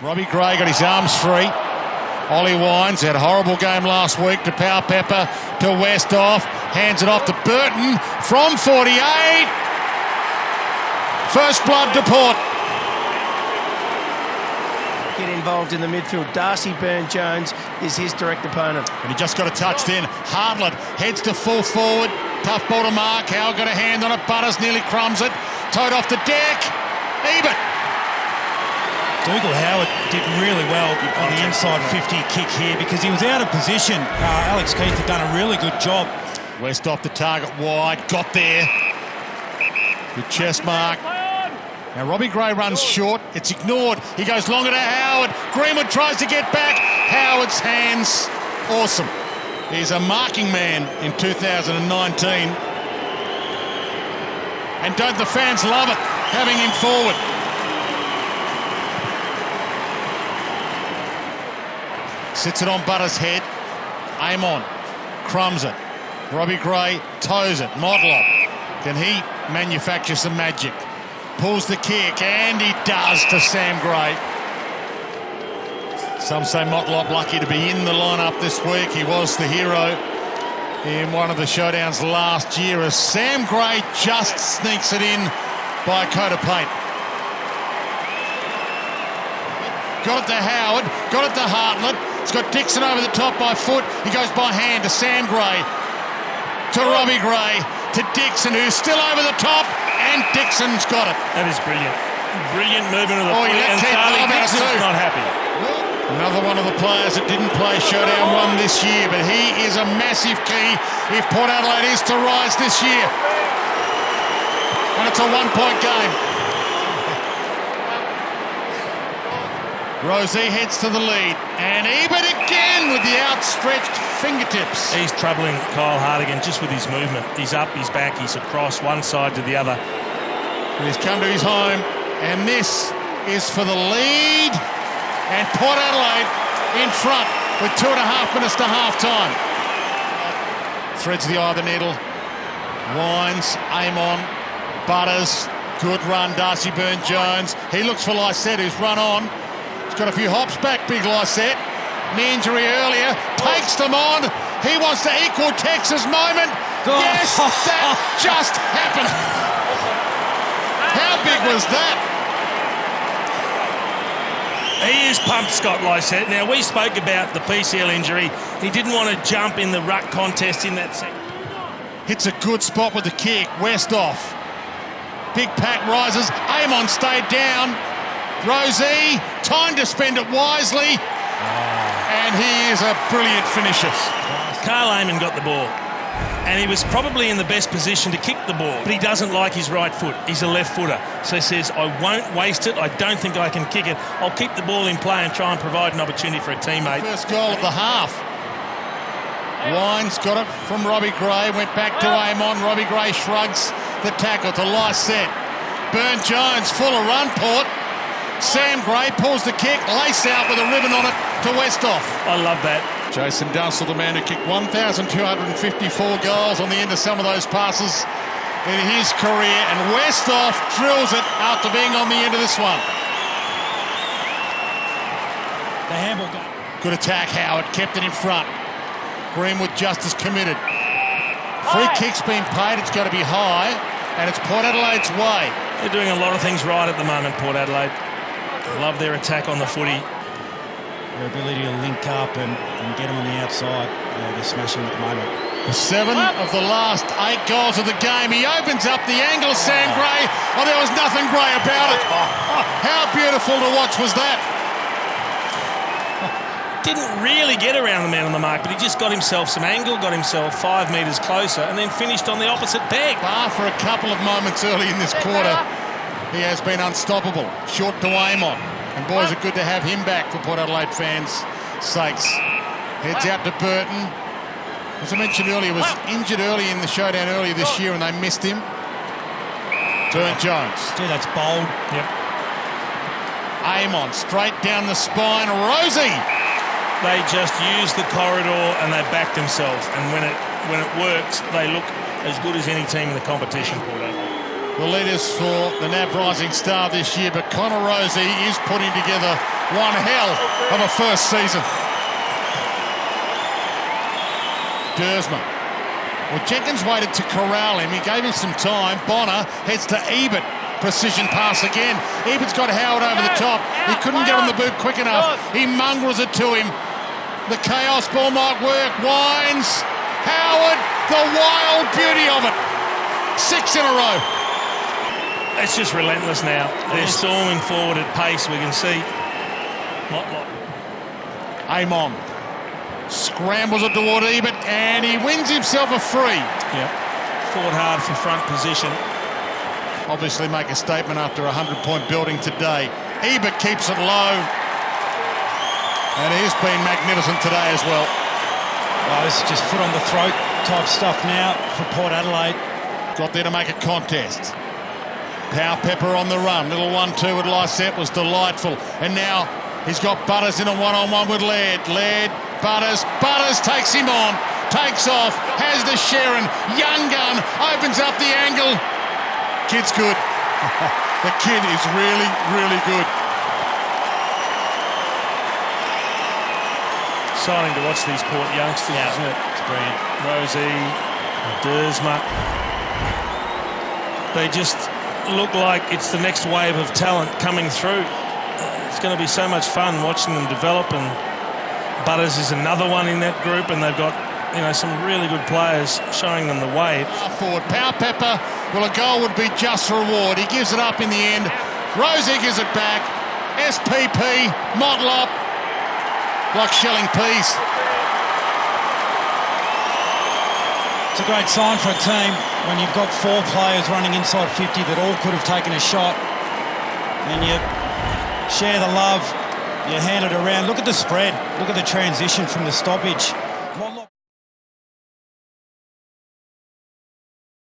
Robbie Gray got his arms free. Ollie Wines had a horrible game last week to Power Pepper, to Westhoff, hands it off to Burton from 48. First blood to Port. Get involved in the midfield. Darcy Byrne-Jones is his direct opponent. And he just got a touch then. Hartlett heads to full forward. Tough ball to mark. Howard got a hand on it. Butters nearly crumbs it. Towed off the deck. Ebert. Dougal Howard did really well on the inside 50 kick here because he was out of position. Alex Keith had done a really good job. Westhoff the target wide. Got there. Good chest mark. Now Robbie Gray runs short. It's ignored. He goes longer to Howard. Greenwood tries to get back. Howard's hands. Awesome. He's a marking man in 2019. And don't the fans love it, having him forward. Sits it on Butters' head. Aim on. Crumbs it. Robbie Gray toes it. Motlop. Can he manufacture some magic? Pulls the kick, and he does to Sam Gray. Some say Motlop lucky to be in the lineup this week. He was the hero in one of the showdowns last year as Sam Gray just sneaks it in by a coat of paint. Got it to Howard, got it to Hartlett. It's got Dixon over the top by foot. He goes by hand to Sam Gray, to Robbie Gray, to Dixon, who's still over the top, and Dixon's got it. That is brilliant. Brilliant movement of the foot, and Charlie Dixon's not happy. Another one of the players that didn't play Showdown 1 this year, but he is a massive key if Port Adelaide is to rise this year. And it's a one-point game. Rosie heads to the lead, and Ebert again with the outstretched fingertips. He's troubling Kyle Hartigan just with his movement. He's up, he's back, he's across one side to the other. And he's come to his home, and this is for the lead. And Port Adelaide in front with 2.5 minutes to half-time. Threads the eye of the needle. Wines, aim on. Butters, good run. Darcy Byrne-Jones. He looks for Lysette, who's run on. He's got a few hops back, big Lysette. Knee injury earlier. Takes them on. He wants to equal Texas' moment. Yes, that just happened. How big was that? He is pumped, Scott Lysette. Now, we spoke about the PCL injury. He didn't want to jump in the ruck contest in that second. Hits a good spot with the kick. Westhoff. Big pack rises. Amon stayed down. Rosie, time to spend it wisely. And he is a brilliant finisher. Carl Amon got the ball. And he was probably in the best position to kick the ball, but he doesn't like his right foot. He's a left footer. So he says, I won't waste it. I don't think I can kick it. I'll keep the ball in play and try and provide an opportunity for a teammate. First goal of the half. Wines got it from Robbie Gray, went back to Amon. Robbie Gray shrugs the tackle to Lysette. Byrne-Jones full of run, Port. Sam Gray pulls the kick, lace out with a ribbon on it to Westhoff. I love that. Jason Dunsell, the man who kicked 1,254 goals on the end of some of those passes in his career, and Westhoff drills it after being on the end of this one. The handball goal. Good attack, Howard, kept it in front. Greenwood just as committed. Free kick's been paid, it's got to be high, and it's Port Adelaide's way. They're doing a lot of things right at the moment, Port Adelaide. Love their attack on the footy. Their ability to link up and get them on the outside. They're smashing at the moment. 7 of the last 8 goals of the game. He opens up the angle, Sam Gray. Oh, there was nothing Gray about it. How beautiful to watch was that? Didn't really get around the man on the mark, but he just got himself some angle, got himself 5 metres closer, and then finished on the opposite peg. Bar for a couple of moments early in this quarter. He has been unstoppable. Short to Amon. And boys, are good to have him back for Port Adelaide fans' sakes. Heads out to Burton. As I mentioned earlier, was injured early in the showdown earlier this year and they missed him. Byrne-Jones. Gee, that's bold. Yep. Amon, straight down the spine. Rosie! They just used the corridor and they backed themselves. And when it works, they look as good as any team in the competition, Port Adelaide. The leaders for the NAB Rising Star this year, but Connor Rosie is putting together one hell of a first season. Dersma. Well, Jenkins waited to corral him. He gave him some time. Bonner heads to Ebert. Precision pass again. Ebert's got Howard over the top. He couldn't get on the boot quick enough. He mongrels it to him. The chaos ball might work. Wines. Howard, the wild beauty of it. 6 in a row. It's just relentless now. They're storming forward at pace. We can see. Amon scrambles it toward Ebert and he wins himself a free. Yeah. Fought hard for front position. Obviously make a statement after a 100-point building today. Ebert keeps it low. And he's been magnificent today as well. Oh, this is just foot on the throat type stuff now for Port Adelaide. Got there to make a contest. Power Pepper on the run. Little 1-2 with Lysette was delightful. And now he's got Butters in a one-on-one with Laird. Laird, Butters. Butters takes him on. Takes off. Has the Sharon. Young gun. Opens up the angle. Kid's good. The kid is really, really good. Exciting to watch these Port youngsters, isn't it? It's brilliant. Rosie, Dersma. They just look like it's the next wave of talent coming through. It's going to be so much fun watching them develop, and Butters is another one in that group, and they've got, you know, some really good players showing them the way. Forward, Power Pepper. Well, a goal would be just reward. He gives it up in the end. Rosie gives it back. SPP, Motlop, like shelling peas. It's a great sign for a team when you've got 4 players running inside 50 that all could have taken a shot, and you share the love, you hand it around. Look at the spread. Look at the transition from the stoppage.